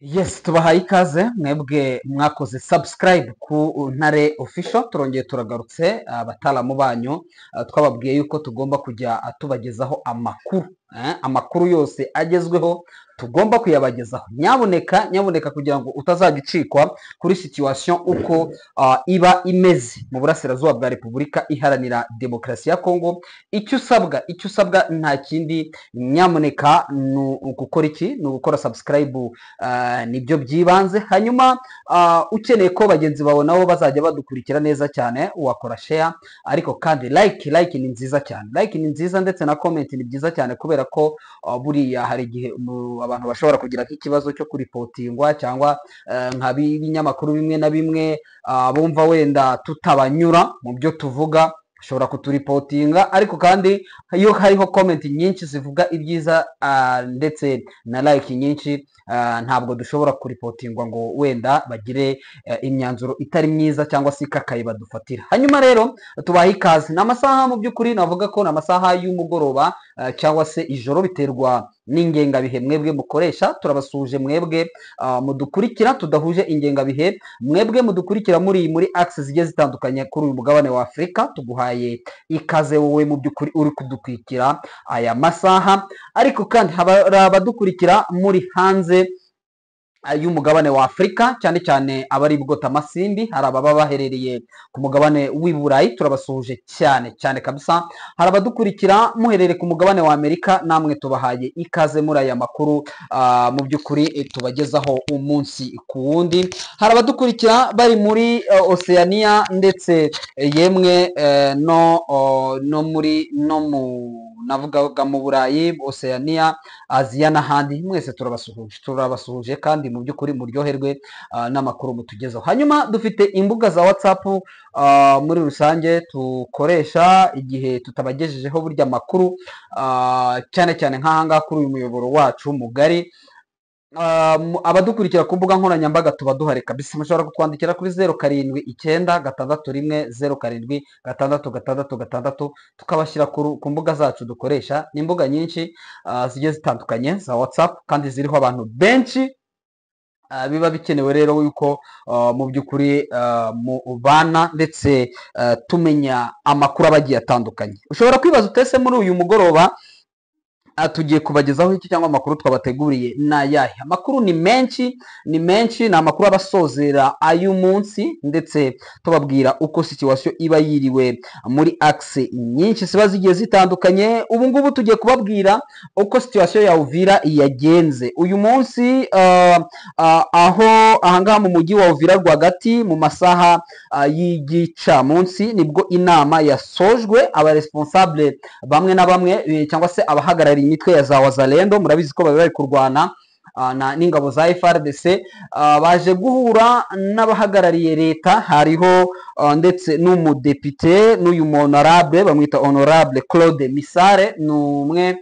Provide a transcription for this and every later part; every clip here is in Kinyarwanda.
Yes, tubahaye ikaze mwebwe mwakoze subscribe ku Ntare Official. Turongeye turagarutse abataramu banyu, twababwiye yuko tugomba kujya tubagezaho amakuru yose agezweho tugomba kuyabagezaho. Nyabuneka kugira ngo utazagicikwa kuri situation uko iba imeze mu burasirazuba bwa Repubulika Iharanira Demokarasi ya Kongo. Icyo usabwa nta kindi, nyamuneka gukora iki, ni ugukora subscribe, nibyo byibanze. Hanyuma ukeneye ko bagenzi bawe nabo bazajya badukurikira neza cyane, wakora share, ariko kandi like ni nziza cyane. Like ni nziza ndetse na comment ni byiza cyane, kubera ko buriya hari igihe abantu bashobora kugira ikibazo cyo kuripotingwa cyangwa nka binyamakuru bimwe na bimwe bumva wenda tutabanyura mu byo tuvuga, ushobora kuturipotinga, ariko kandi iyo hariho comment nyinshi zivuga ibyiza ndetse na like nyinshi, ntabwo dushobora kuripotingwa ngo wenda bagire imyanzuro itari myiza cyangwa se ikakaye badufatira. Hanyuma rero tubaha ikaze. Ni amasaha mu by'ukuri navuga ko ni amasaha y'umugoroba cyangwa se ijoro, biterwa n'ingengabihe mwebwe mukoresha. Turabasuje mwebwe mudukurikira tudahuje ingengabihe, mwebwe mudukurikira muri access zigiye zitandukanye kuri uyu mugabane wa Afurika. Tuguhaye ikaze wowe mu by'ukuri uri kudukurikira aya masaha, ariko kandi hari abadukurikira muri hanze y'umugabane wa Afurika, cyane cyane abari bwota amasimbi. Hari ababa baherereye ku mugabane w'i Burayi, turabasuhuje cyane kabisa. Hari abadukurikira muherereye ku mugabane wa Amerika, namwe tubahaye ikaze muri aya makuru mu by'ukuri tubagezaho umunsi ku wundi. Hari abadukurikira bari muri Oceania ndetse yemwe navugaga mu Burayi, Oceania, Aziya n'ahandi. Mwese turabasuhuje kandi mu by'ukuri muryoherwe n'amakuru mutugezaho. Hanyuma dufite imbuga za WhatsApp muri rusange tukoresha igihe tutabagejejeho burya makuru, cyane nk'aha ngaha kuri uyu muyoboro wacu mugari. Abadukurikira ku mbuga nkoranyambaga tuba duhari kabisa. Mushobora kutwandikira kuri 0761607666 tukabashyira ku mbuga zacu dukoresha. Ni imbuga nyinshi zigiye zitandukanye za WhatsApp kandi ziriho abantu benshi. Biba bikenewe rero yuko mu by'ukuri mubana ndetse tumenya amakuru abagiye atandukanye. Ushobora kwibaza utese muri uyu mugoroba tugiye kubagezaho iki, cyangwa amakuru twabateguriye n'ayahe? Amakuru ni menshi, ni amakuru abasozera ay'umunsi, ndetse tubabwira uko situation iba yiriwe muri axe nyinshi ziba zigiye zitandukanye. Ubu ngubu tugiye kubabwira uko situation ya Uvira yagenze uyu munsi, aho ahangaha mu mujyi wa Uvira rwagati mu masaha y'igicamunsi nibwo inama yasojwe. Aba responsable bamwe na bamwe cyangwa se abahagarariye imitwe ya za Wazalendo, murabizi ko bari kurwana n'ingabo za FARDC, baje guhura n'abahagarariye leta. Hariho ndetse n'umudepite n'uyu honorable, bamwita honorable Claude Misare, ni umwe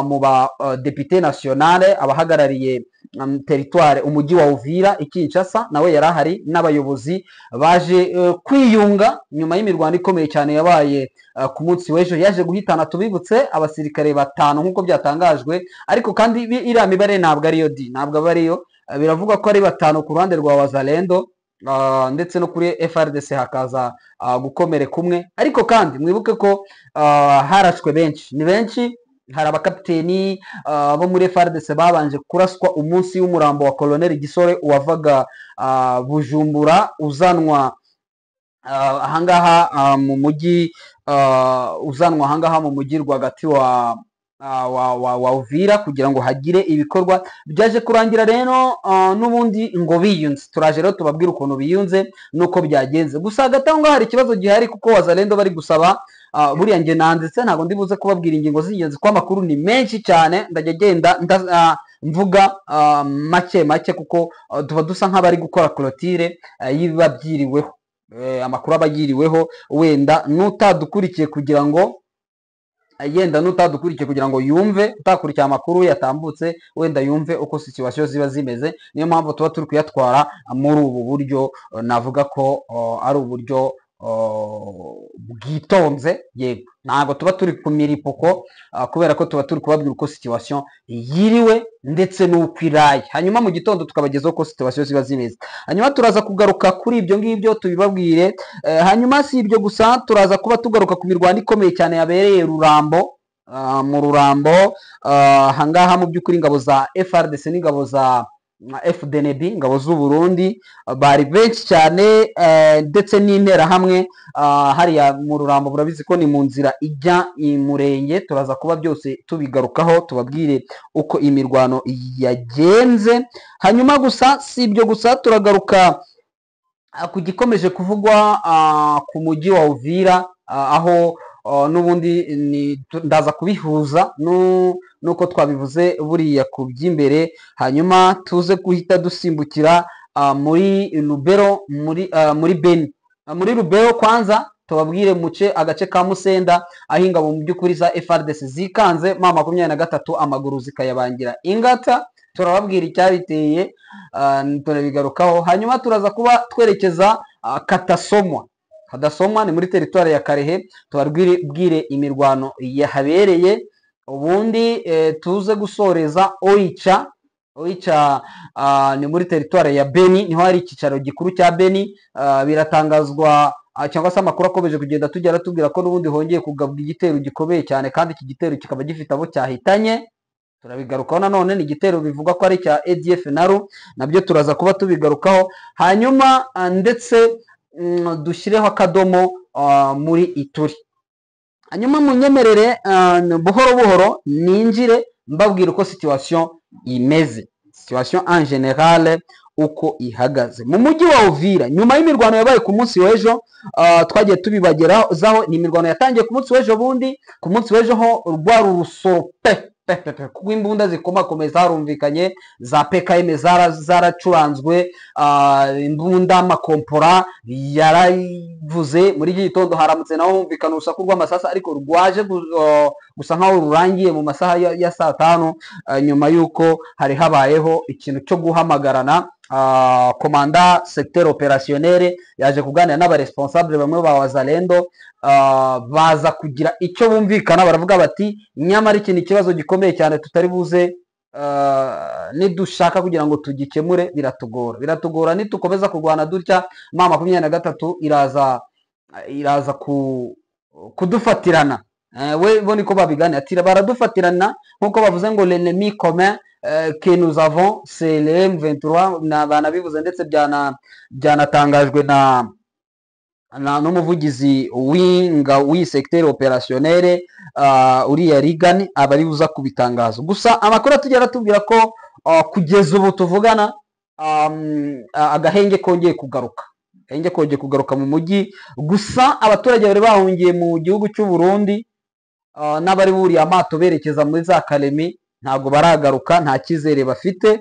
mu ba député nationale abahagarariye territoire umujyi wa Uvira Kinshasa. Nawe yari ahari n'abayobozi baje kwiyunga nyuma y'imirwano ikomeye cyane yabaye ku munsi w'ejo, yaje guhitana, tubibutse, abasirikare 5 nk'uko byatangajwe, ariko kandi iriya mibare ntabwo ariyo. Biravuga ko ari 5 ku ruhande rwa Wazalendo, ndetse no kuri FARDC hakaza gukomere kumwe. Ariko kandi mwibuke ko harashwe benshi, ni benshi. Hari abakapiteni bo muri FARDC babanje kuraswa umunsi w'umurambo wa Colonel Gisore wavaga Bujumbura uzanwa ahangaha mu mujyi rwagati wa Uvira, kugira ngo hagire ibikorwa. Byaje kurangira rero n'ubundi ngo biyunze. Turaje rero tubabwira ukuntu biyunze nuko byagenze. Gusa hagati aho ngaho hari ikibazo gihari, kuko Wazalendo bari gusaba, buriya nge nanditse, ntabwo ndibuze kubabwira ingingo z'ingenzi ko amakuru ni menshi cyane. Ndajya genda mvuga make kuko tuba dusa nk'abari gukora clôture y'ibiba byiriweho, amakuru aba yiriweho. Wenda n'utadukurikiye kugira ngo yumve, utakurikiye amakuru yatambutse, wenda yumve uko situation ziba zimeze. Niyo mpamvu tuba turi kuyatwara muri ubu buryo. Navuga ko ari uburyo bwitonze, yego ntabwo tuba turi ku miripoko kubera ko tuba turi kubabwira uko situation yiriwe ndetse n'uko iraye, hanyuma mu gitondo tukabagezaho uko situation ziba zimeze, hanyuma turaza kugaruka kuri ibyo ngibyo tubibabwire. Hanyuma si ibyo gusa, turaza kuba tugaruka ku mirwano ikomeye cyane yabereye Rurambo, mu Rurambo ahangaha mu by'ukuri ingabo za FRDC n'ingabo za FDNB, ingabo z'u Burundi bari benshi cyane, ndetse n'interahamwe hariya mu Rurambo. Burabizi ko ni mu nzira ijya i Murenge, turaza kuba byose tubigarukaho tubabwire uko imirwano yagenze. Hanyuma gusa si ibyo gusa, turagaruka ku gikomeje kuvugwa ku mujyi wa Uvira, aho n'ubundi ndaza kubihuza nuko twabivuze buriya ku by'imbere, hanyuma tuze guhita dusimbukira muri Lubero, muri Beni. Muri Lubero kwanza tubabwire muce agace ka Musenda, aho ingabo mu by'ukuri za FRDC zikanze ma 23 amaguru zikayabangira ingata, turababwira icyabiteye, turabigarukaho. Hanyuma turaza kuba twerekeza Katasomwa. Katasomwa ni muri teritwari ya Karehe, tubabwire imirwano yahabereye, ubundi tuze gusoreza Oicha. Oicha ni muri teritwari ya Beni, niho hari icyicaro gikuru cya Beni. Biratangazwa cyangwa se amakuru akomeje kugenda tujya aratubwira ko n'ubundi hongeye kugabwa igitero gikomeye cyane, kandi iki gitero kikaba gifite abo cyahitanye. Turabigarukaho nanone, ni igitero bivuga ko ari cya ADF NALU, nabyo turaza kuba tubigarukaho. Hanyuma ndetse dushyireho akadomo muri Ituri. Hanyuma munyemerere buhoro buhoro ninjire mbabwira uko situation imeze, situation en general uko ihagaze mu mujyi wa Uvira nyuma y'imirwano yabaye ku munsi w'ejo. Twagiye tubibageraho, ni imirwano yatangiye ku munsi w'ejo, bundi ku munsi w'ejo ho rwari urusoro kuko imbunda zikomakomeye zarumvikanye, za PKM zaracuranzwe, imbunda amakompora yaravuze. Muri iki gitondo haramutse naho humvikana urusaku rw'amasasa, ariko rwaje gusa nkaho rurangiye mu masaha ya saa 5, nyuma y'uko hari habayeho ikintu cyo guhamagarana. Komanda secteur opérationnel yaje kuganira n'abaresponsable bamwe ba Wazalendo, baza kugira icyo bumvikana, baravuga bati nyamara iki ni ikibazo gikomeye cyane tutari buze nidushaka kugira ngo tugikemure biratugora nitukomeza kurwana dutya ma 23 iraza kudufatirana. We bo niko babigana, ati baradufatirana nkuko bavuze ngo l'ennemi commun que nous avons c'est le M23, banabivuze ndetse byanatangajwe n'umuvugizi w'i secteur opérationnel uriya Rigani abari buza kubitangaza. Gusa amakuru atugera atubwira ko kugeza ubu tuvugana agahenge kongeye kugaruka mu mujyi. Gusa abaturage bari bahungiye mu gihugu cy'u Burundi n'abari buriye amato berekeza muri za Kalemi ntabwo baragaruka, nta cyizere bafite.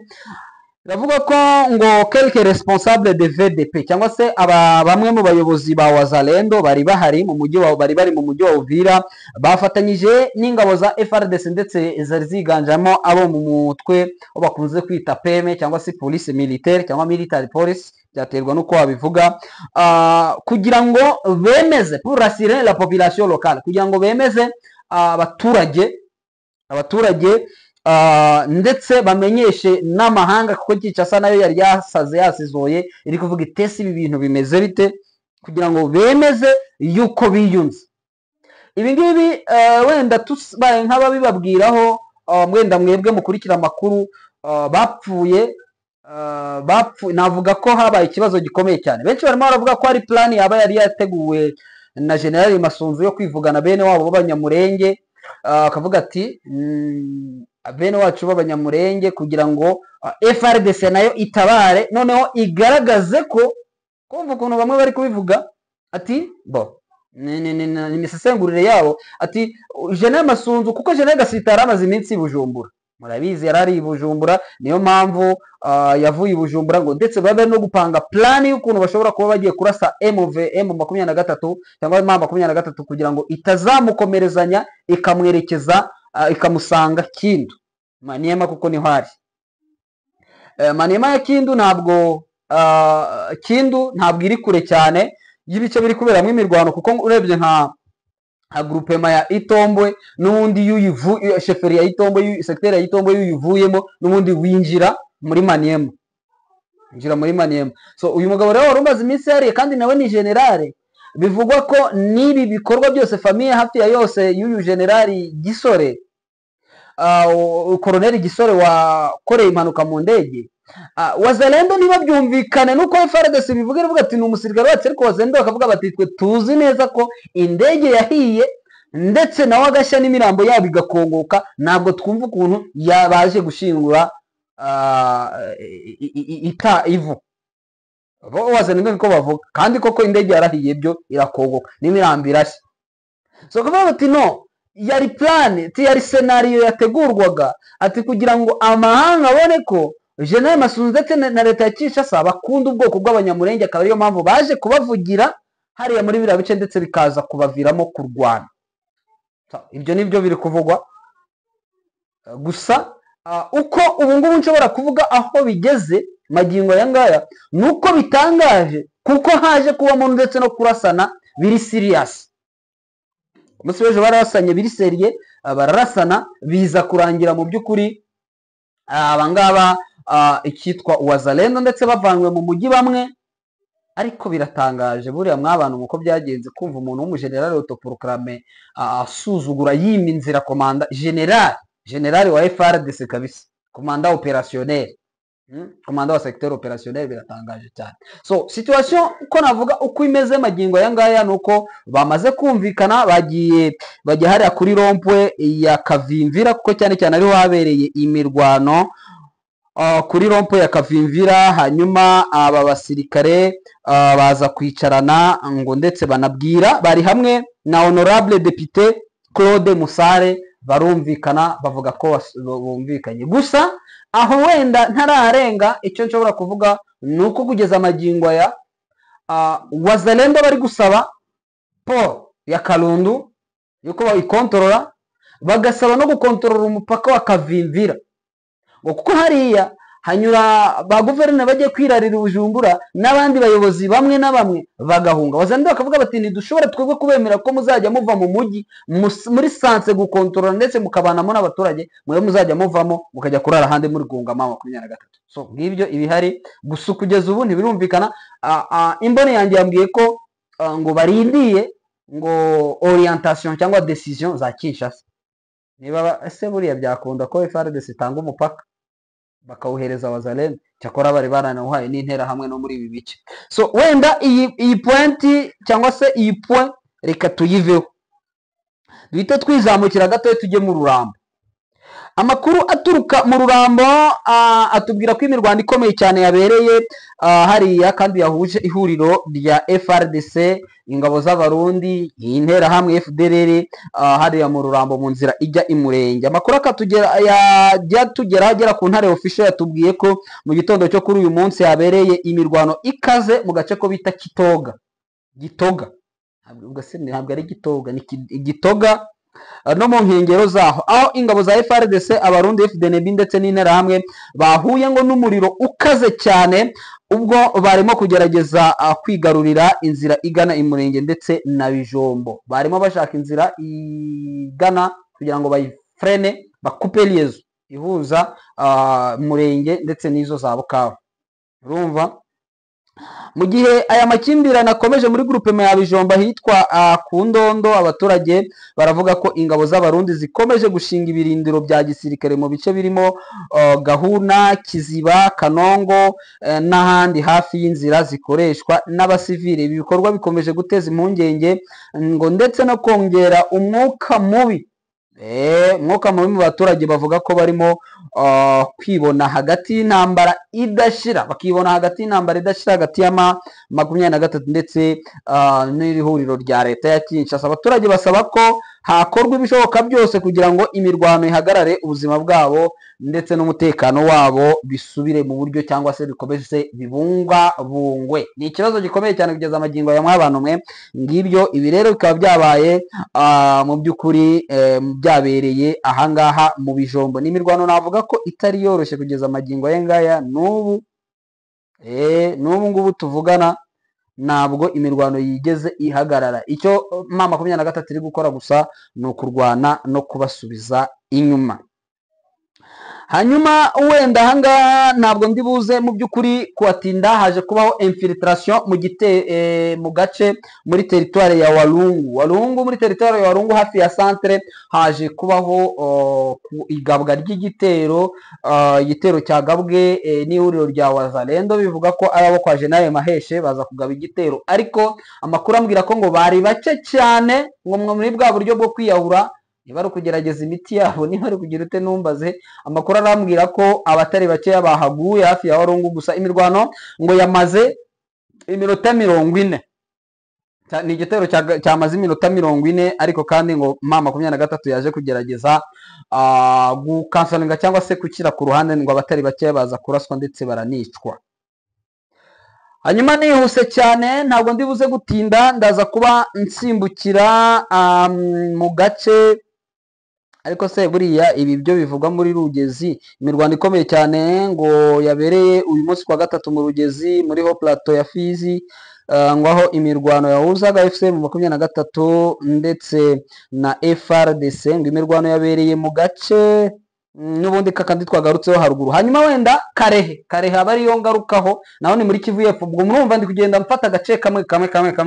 Biravuga ko ngo quelques responsables de VDP cyangwa se bamwe mu bayobozi ba Wazalendo bari bari mu mujyi wa Uvira, bafatanyije n'ingabo za FRDC ndetse zari ziganjamo abo mu mutwe bakunze kwita PM cyangwa se police militaire cyangwa military police, byaterwa nuko wabivuga, kugira ngo bemeze pour rassurer la population locale, kugira ngo bemeze abaturage ndetse bamenyeshe n'amahanga, kuko Kinshasa nayo yari yasizoye iri kuvuga itesi ibi bintu bimeze bite, kugira ngo bemeze yuko biyunze. Ibi ngibi wenda tubaye nk'ababibabwiraho, mwenda mwebwe mukurikira amakuru, bapfuye navuga ko habaye ikibazo gikomeye cyane. Benshi barimo baravuga ko ari plan yaba yari yateguwe na General Masunzu yo kwivugana bene wabo b'Abanyamurenge, akavuga ati bene wacu b'Abanyamurenge kugira ngo FRDC nayo itabare, noneho igaragaze ko kumva ukuntu bamwe bari kubivuga ati bo ni misesengurire yabo, ati General Masunzu, kuko General Gasitara amaze iminsi Bujumbura, murabizi yarari i Bujumbura, niyo mpamvu yavuye i Bujumbura ngo ndetse babe no gupanga plan y'ukuntu bashobora kuba bagiye kurasa M23 cyangwa M23 kugira ngo itazamukomerezanya ikamwerekeza ikamusanga Kindu Maniema, kuko niho hari Maniema ya Kindu. Ntabwo Kindu ntabwo iri kure cyane, y'ibice biri kuberamo imirwano, kuko urebye nka groupement ya Itombwe n'ubundi sheferi ya Itombwe, secteur ya Itombwe yuyivuyemo n'ubundi winjira muri Maniema, so uyu mugabo rero wari umaze iminsi yariye kandi nawe ni generale, bivugwa ko n'ibi bikorwa byose famiye hafi ya yose y'uyu generali Gisore, Colonel Gisore wakoreye impanuka mu ndege, Wazalendo niba byumvikane nuko FARDC bivuga ati ni umusirikare wacu, ariko Wazalendo bakavuga bati twe tuzi neza ko indege yahiye ndetse nawe agashya n'imirambo yabo igakongoka, ntabwo twumva ukuntu yabaje gushingura ivu. Wazalendo niko bavuga, kandi koko indege yarahiye byo irakongoka n'imirambo irashya. So kuvuga bati no, yari plan, yari scenario yategurwaga ati kugira ngo amahanga abone ko General Masunzu ndetse na leta ya Kinshasa bakunda ubwoko bw'abanyamurenge, akaba ariyo mpamvu baje kubavugira hariya muri biriya bice ndetse bikaza kubaviramo kurwana. Ibyo nibyo biri kuvugwa gusa. Uko ubu ngubu nshobora kuvuga aho bigeze magingo aya ngaya nuko bitangaje, kuko haje kubamo ndetse no kurasana biri serious. Umunsi w'ejo barasanye biri seriye, bararasana biza kurangira mu by'ukuri abangaba ikitwa Wazalendo ndetse bavanywe mu mujyi bamwe. Ariko biratangaje buriya mw'abantu uko byagenze kumva umuntu w'umugenerali autoproclame asuzugura yima inzira komanda general wa FARDC kabisa, komanda opérationnel, komanda wa secteur opérationnel. Biratangaje cyane. So situation uko navuga uko imeze magingo aya ngaya nuko bamaze kumvikana, bajya hariya kuri rompwe ya Kavimvira, kuko cyane cyane ariho habereye imirwano kuri rompwe ya Kavimvira. Hanyuma aba basirikare baza kwicarana ngo ndetse banabwira, bari hamwe na honorable député Claude Musare, barumvikana bavuga ko bumvikanye. Gusa aho wenda ntararenga, icyo nshobora kuvuga nuko kugeza magingo aya Wazalendo bari gusaba Paul ya Kalundu yuko bayikontorora, bagasaba no gukontorora umupaka wa Kavimvira, ngo kuko hariya hanyura ba guverineri bagiye kwirarira Bujumbura n'abandi bayobozi bamwe na bamwe bagahunga. Wazalendo bakavuga bati ntidushobora twebwe kubemera ko muzajya muva mu mujyi muri sanse gukontorora ndetse mukabanamo n'abaturage, mwe muzajya muvamo mukajya kurara ahandi muri Gungama 23. So ngibyo ibihari gusa kugeza ubu ntibirumvikana. Imboni yanjye yambwiye ko ngo barindiye ngo orientation cyangwa decision za Kinshasa, niba ese buriya byakunda ko FARDC itanga umupaka bakawuhereza Wazalendo, cyakora bari baranawuhaye n'intera hamwe no muri ibi bice. So wenda iyi point cyangwa se iyi point reka tuyiveho, duhita twizamukira gato tujye mu Rurambo. Amakuru aturuka mu Rurambo atubwira ko imirwano ikomeye cyane yabereye hariya kandi yahuje ihuriro rya FARDC, ingabo z'abarundi, intera hamwe FDLR hariya mu Rurambo mu nzira ijya imurenge. Amakuru akatugera agera ku ntare official yatubwiye ko mu gitondo cyo kuri uyu munsi yabereye imirwano ikaze mu gace ko bita Gitoga. Ntabwo ari Gitoga, ni Gitoga no mu nkengero zaho, aho ingabo za FARDC, abarundi, FDNB ndetse n'intera hamwe bahuye ngo n'umuriro ukaze cyane, ubwo barimo kugerageza kwigarurira inzira igana imurenge ndetse na Bijombo. Barimo bashaka inzira igana kugira ngo bayifrene, bakupe liaison ihuza murenge ndetse n'izo za Bukavu. Urumva, mu gihe aya makimbirane akomeje muri groupement ya Bijomba hitwa ku Ndondo, abaturage baravuga ko ingabo z'abarundi zikomeje gushinga ibirindiro bya gisirikare mu bice birimo Gahuna, Kiziba, Kanongo n'ahandi hafi y'inzira zikoreshwa n'abasivile. Ibi bikorwa bikomeje guteza impungenge ngo ndetse no kongera umwuka mubi mu baturage. Bavuga ko barimo kwibona hagati y'intambara idashira, hagati ya M23 ndetse n'iri huriro rya leta ya Kinshasa. Abaturage basaba ko hakorwa ibishoboka byose kugira ngo imirwano ihagarare, ubuzima bwabo ndetse n'umutekano wabo bisubire mu buryo cyangwa se bikomeze bibungwabungwe. Ni ikibazo gikomeye cyane kugeza amagingo ya mw'abantu mwe. Ngibyo ibi rero bikaba byabaye mu by'ukuri byabereye ahangaha mu Bijombo. N'imirwano navuga ko itari yoroshye kugeza amagingo aya ngaya n'ubu ngubu tuvugana, ntabwo imirwano yigeze ihagarara. Icyo M23 iri gukora gusa ni ukurwana no kubasubiza inyuma. Hanyuma wenda ahangaha ntabwo ndi buze mu by'ukuri kuhatinda. Haje kubaho infiltration mu gace muri teritwari ya Walungu muri teritwari ya Walungu hafi ya centre. Haje kubaho igabwa ry'igitero, igitero cyagabwe n'ihuriro rya Wazalendo, bivuga ko ari abo kwa General Maheshe baza kugaba igitero, ariko amakuru ambwira ko ngo bari bake cyane, ngo muri bwa buryo bwo kwiyahura, niba ari ukugerageza imiti yabo, niba ari kugira ute numbaze. Amakuru arambwira ko abatari bakeya bahaguye hafi ya Walungu. Gusa imirwano ngo yamaze iminota 40. Ni igitero cyamaze iminota 40, ariko kandi ngo M23 yaje kugerageza gukansalinga cyangwa se gukira ku ruhande, ngo abatari bakeya baza kuraswa ndetse baranicwa. Hanyuma nihuse cyane, ntabwo ndi buze gutinda, ndaza kuba nsimbukira mu gace, ariko se buriya ibi byo bivugwa muri Rugezi, imirwano ikomeye cyane ngo yabereye uyu munsi kwa gatatu mu Rugezi muri ho plateau ya Fizi, ngo aho imirwano yahuzaga FCM23 ndetse na FRDC, ngo imirwano yabereye mu gace n'ubundi kakandi twagarutseho haruguru. Hanyuma wenda Karehe aba ariyo ngarukaho, naho ni muri Kivu y'Epfo. Ubwo murumva ndi kugenda mfata agace kamwe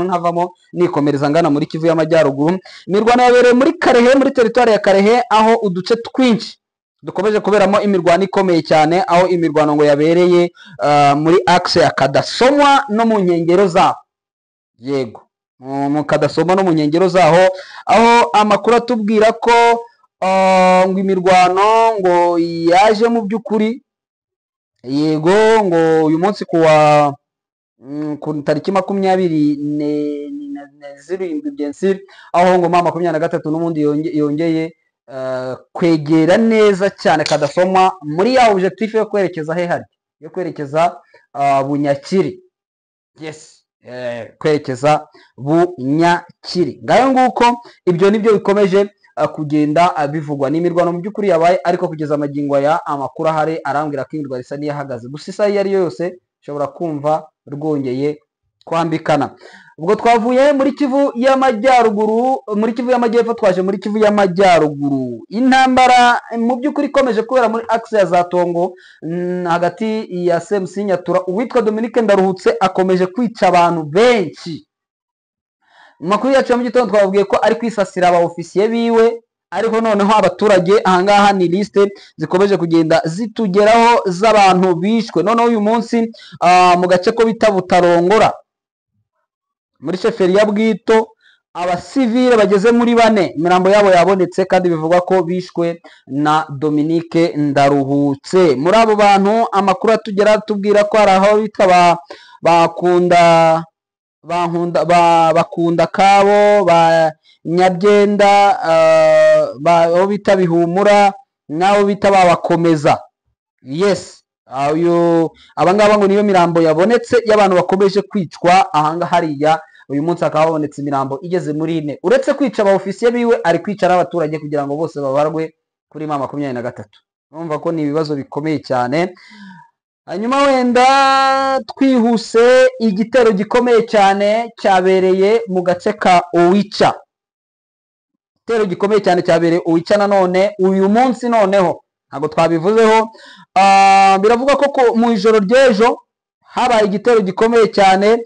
nkavamo nikomereza ngana muri Kivu y'Amajyaruguru. Imirwano yabereye muri Karehe, muri teritwari ya Karehe, aho uduce twinshi dukomeje kuberamo imirwano ikomeye cyane, aho imirwano ngo yabereye muri axe ya Kadasomwa no mu nkengero zaho. Yego, mu Kadasomwa no mu nkengero zaho, aho amakuru atubwira ko ngo imirwano ngo yaje mu by'ukuri, yego, ngo uyu munsi ku tariki 27 Byensiri, aho ngo M23 n'ubundi yongeye kwegera neza cyane Kadasomwa muri ya objectif yo kwerekeza yo kwerekeza Bunyakiri. Yes, kwerekeza Bunyakiri. Ngayo nguko ibyo nibyo bikomeje kugenda bivugwa. N'imirwano mu by'ukuri yabaye, ariko kugeza amagingo aya amakuru ahari arambwira ko imirwano isa n'iyahagaze. Gusa isa iyo ari yo yose ushobora kumva rwongeye kwambikana. Ubwo twavuye muri Kivu y'Amajyaruguru, muri Kivu y'Amajyepfo twaje muri Kivu y'Amajyaruguru. Intambara mu by'ukuri ikomeje kubera muri axe ya Zatongo hagati ya SMC Nyatura. Uwitwa Dominique Ndaruhutse akomeje kwica abantu benshi. Makuru yacu mu gitondo twababwiye ko ari kwisasira aba ofisiye biwe, ariko noneho abaturage ahangaha ni liste zikomeje kugenda zitugeraho z'abantu bishwe. Noneho uyu munsi mu gace ko bita Butarongora muri sheferi ya Bwito, abasivile bageze muri 4 imirambo yabo yabonetse, kandi bivugwa ko bishwe na Dominique Ndaruhutse. Muri abo bantu amakuru atugera tubwira ko hari aho bita bakunda kabo ba Nyabyenda, aho bita Bihumura, naho bita babakomeza. Yes, abangaba ngo niyo mirambo yabonetse y'abantu bakomeje kwicwa ahanga hariya. Uyu munsi akaba habonetse imirambo igeze muri 4. Uretse kwica aba ofisiye biwe, ari kwica n'abaturage kugira ngo bose babarwe kuri M23. Urumva ko ni ibibazo bikomeye cyane. Hanyuma wenda twihuse, igitero gikomeye cyane cyabereye mu gace ka Owicha. Igitero gikomeye cyane cyabereye Owicha nanone uyu munsi. Noneho ntabwo twabivuzeho, biravuga ko mu ijoro ry'ejo habaye igitero gikomeye cyane,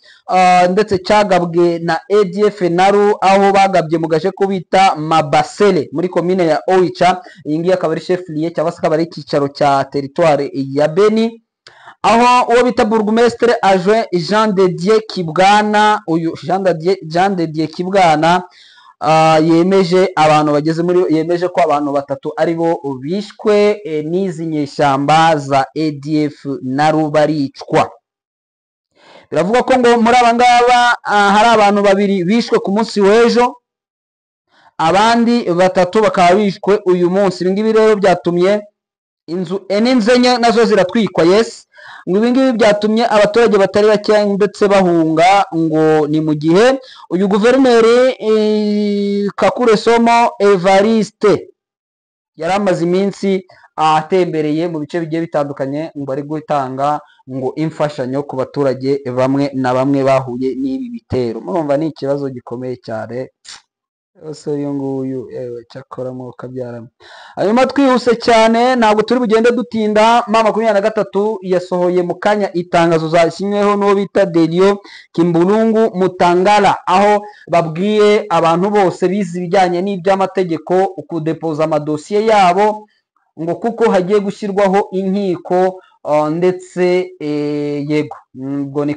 ndetse cyagabwe na ADF Naru, aho bagabye mu gace ko bita Mabasele muri komine ya Owicha. Iyi ngiyi akaba ari chef lieu cyangwa se akaba ari icyicaro cya teritwari ya Beni, aho uwo bita Bourgmestre Adjoint Jean de Dieu Kibwana. Uyu Jean de Dieu Kibwana yemeje abantu bageze muri, yemeje ko abantu 3 ari bo bishwe n'izi nyeshyamba za ADF Naru baricwa. Biravuga ko ngo muri abangaba hari abantu 2 bishwe ku munsi w'ejo, abandi 3 bakaba bishwe uyu munsi. Ibi ngibi rero byatumye inzu enye nazo ziratwikwa. Yes, ngo ibi ngibi byatumye abaturage batari bake ndetse bahunga, ngo ni mu gihe uyu guverineri Kakure Somo Evariste yari amaze iminsi atembereye mu bice bigiye bitandukanye, ngo ari gutanga ngo imfashanyo ku baturage bamwe na bamwe bahuye n'ibi bitero. Murumva ni ikibazo gikomeye cyane ese uyu nguyu cyakora mu kabyaramo. Hanyuma twihuse cyane ntabwo turi bugende dutinda. M23 yasohoye mu kanya itangazo zasinyweho n'uwo bita Delio Kimbulungu Mutangala, aho babwiye abantu bose bize ibijyanye n'iby'amategeko kudepoza amadosiye yabo ngo kuko hagiye gushyirwaho inkiko ndetse yego ngo ni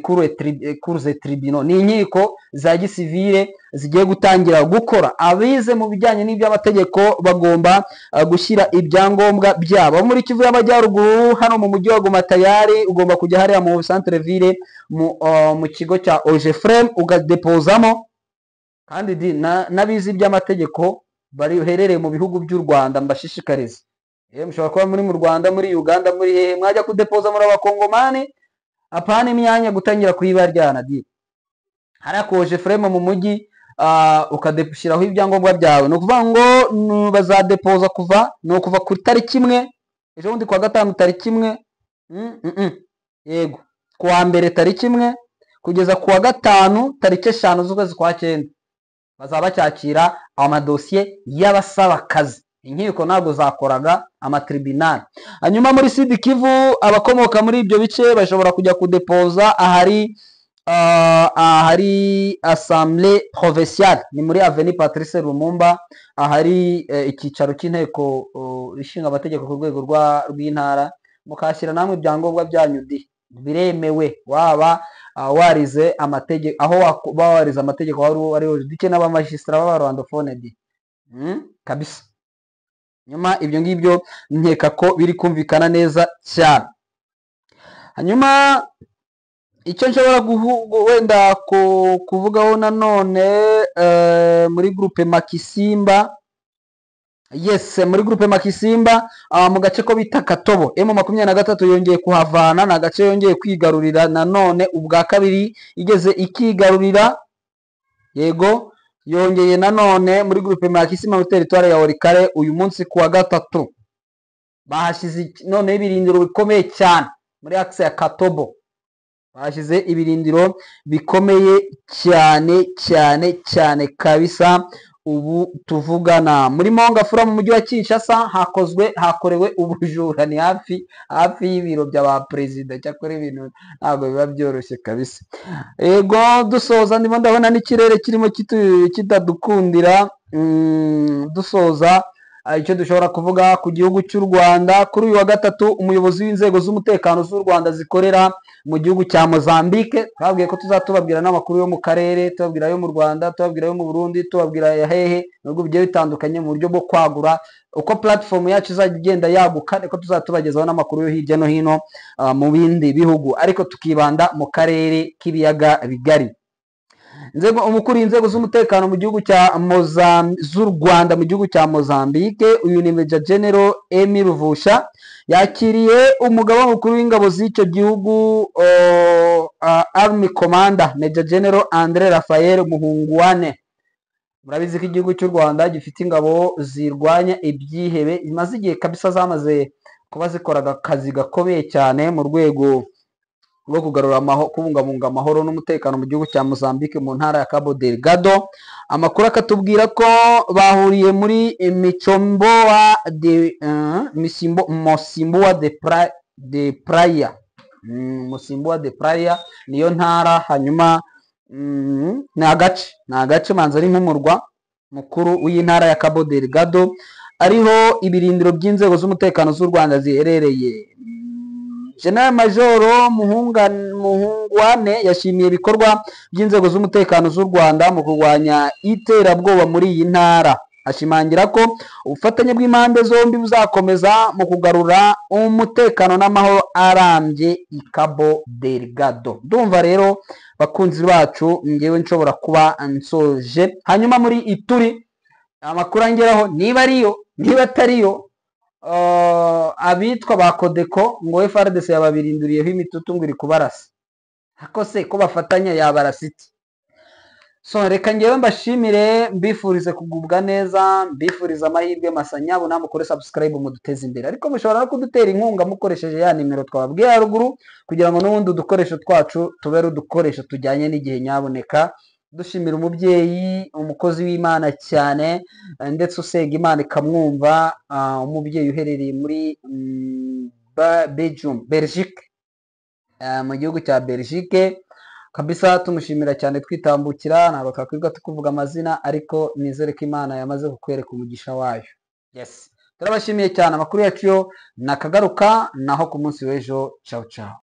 kuruze tribunal, ni inkiko za gisivile zigiye gutangira gukora. Abize mu bijyanye n'iby'amategeko bagomba gushyira ibyangombwa byabo. Muri Kivu y'Amajyaruguru hano mu mujyi wa Goma tayari ugomba kujya hariya mu centre ville mu kigo cya Ogefrem ugadepozamo, kandi n'abize iby'amategeko bariherereye mu bihugu by'u Rwanda mbashishikariza. Mushobora kuba muri mu Rwanda, muri Uganda, muri hehe, mwajya kudepoza muri abakongomani apana imyanya gutangira kuyibaryana di hariya ku Ogefrem mu mujyi ukadepushyiraho ibyangombwa byawe. Ni ukuvuga ngo bazadepoza kuva ku tariki imwe, ejo bundi kuwa gatanu tariki imwe, yego kuwa mbere tariki imwe kugeza kuwa gatanu tariki 5 z'ukwezi kwa 9 bazaba bacyakira amadosiye y'abasaba akazi. Inkiko ntabwo zakoraga amatribunal. Hanyuma muri Sud Kivu abakomoka muri ibyo bice bashobora kujya kudepoza ahari Assemblée provinciale, ni muri Avenue Patrice Lumumba, ahari icyicaro cy'inteko ishinga amategeko ku rwego rw'intara. Mukashyira namwe ibyangombwa byanyu biremewe, waba warize amategeko, aho warize amategeko wari dike n'abamajistra b'abarwandofone kabisa. Nyuma ibyo ngibyo nkeka ko biri kumvikana neza cyane. Hanyuma icyo nshobora wenda kuvugaho nanone muri groupe Makisimba, yes, muri groupe Makisimba mu gace ko bita Katobo, M23 yongeye kuhavana, na gace yongeye kwigarurira nanone ubwa kabiri igeze ikigarurira, yego yongeye nanone muri groupe Makisimba mu territoire ya Walikale uyu munsi kuwa gatatu. Bahashize none ibirindiro bikomeye cyane muri axe ya Katobo, bahashize ibirindiro bikomeye cyane cyane cyane kabisa. Ubu tuvugana muri Mongafura mu mujyi wa Kinshasa hakorewe ubujura, ni hafi y'ibiro by'aba president, cyakora ibintu ntabwo biba byoroshye kabisa. Yego dusoza ndimo ndabona n'ikirere kirimo kitadukundira. Dusoza icyo dushobora kuvuga ku gihugu cy'u Rwanda, kuri uyu wa gatatu umuyobozi w'inzego z'umutekano z'u Rwanda zikorera mu gihugu cya Mozambique, twabwiye ko tuzatubabwira n'amakuru yo mu karere, tubabwira yo mu Rwanda, tubabwira yo mu Burundi, tubabwira ya hehe nubwo bigiye bitandukanye mu buryo bwo kwagura. Uko platform yacu izajya igenda yaguka niko tuzatubagezaho n'amakuru yo hirya no hino mu bindi bihugu, ariko tukibanda mu karere k'ibiyaga bigari. Umukuriye inzego z'umutekano mu gihugu z'u Rwanda mu gihugu cya Mozambique, uyu ni Major General Emi Ruvusha, yakiriye umugaba mukuru w'ingabo z'icyo gihugu Army Commander Major General Andre Raphael Muhungwane. Murabizi ko igihugu cy'u Rwanda gifite ingabo zirwanya ibyihebe, imaze igihe kabisa zamaze kuba zikoraga akazi gakomeye cyane mu rwego rwo kugarura kubungabunga amahoro n'umutekano mu gihugu cya Mozambique mu ntara ya Cabo Delgado. Amakuru akatubwira ko bahuriye muri Mocimboa de Praia. Mocimboa de Praia niyo ntara. Hanyuma ni agace manza ari nk'umurwa mukuru w'intara ya Cabo Delgado, ariho ibirindiro by'inzego z'umutekano z'u Rwanda ziherereye. General Majoro Muhungwane yashimiye ibikorwa by'inzego z'umutekano z'u Rwanda mu kurwanya iterabwoba muri iyi ntara, ashimangira ko ubufatanye bw'impande zombi buzakomeza mu kugarura umutekano n'amahoro arambye i Cabo Delgado. Ndumva rero bakunzi bacu ngewe nshobora kuba nsoje. Hanyuma muri Ituri amakuru angeraho, niba ariyo niba atariyo, abitwa ba Kodeko ngo FARDC yababirinduriyeho imitutu ngo iri kubarasa. Hako se ko bafatanya yabarasiti? So reka ngewe mbashimire, mbifurize kugubwa neza, mbifuriza amahirwe masa, nyabuna mukore subscribe muduteze imbere, ariko mushobora no kudutera inkunga mukoresheje ya nimero twababwiye haruguru, kugira ngo n'ubundi udukoresho twacu tube ari udukoresho tujyanye n'igihe. Nyaboneka dushimira umubyeyi, umukozi w'Imana cyane, ndetse usenga Imana ikamwumva, umubyeyi uherereye muri Belgium, Belgique, mu gihugu cya Belgique kabisa. tumushimira cyane, twitambukira, ntabwo twakwirirwa tukuvuga amazina, ariko nizere ko Imana yamaze kukwereka umugisha wayo. Yes, turabashimiye cyane. Amakuru yacu yo nakagaruka naho ku munsi w'ejo. Ciao ciao.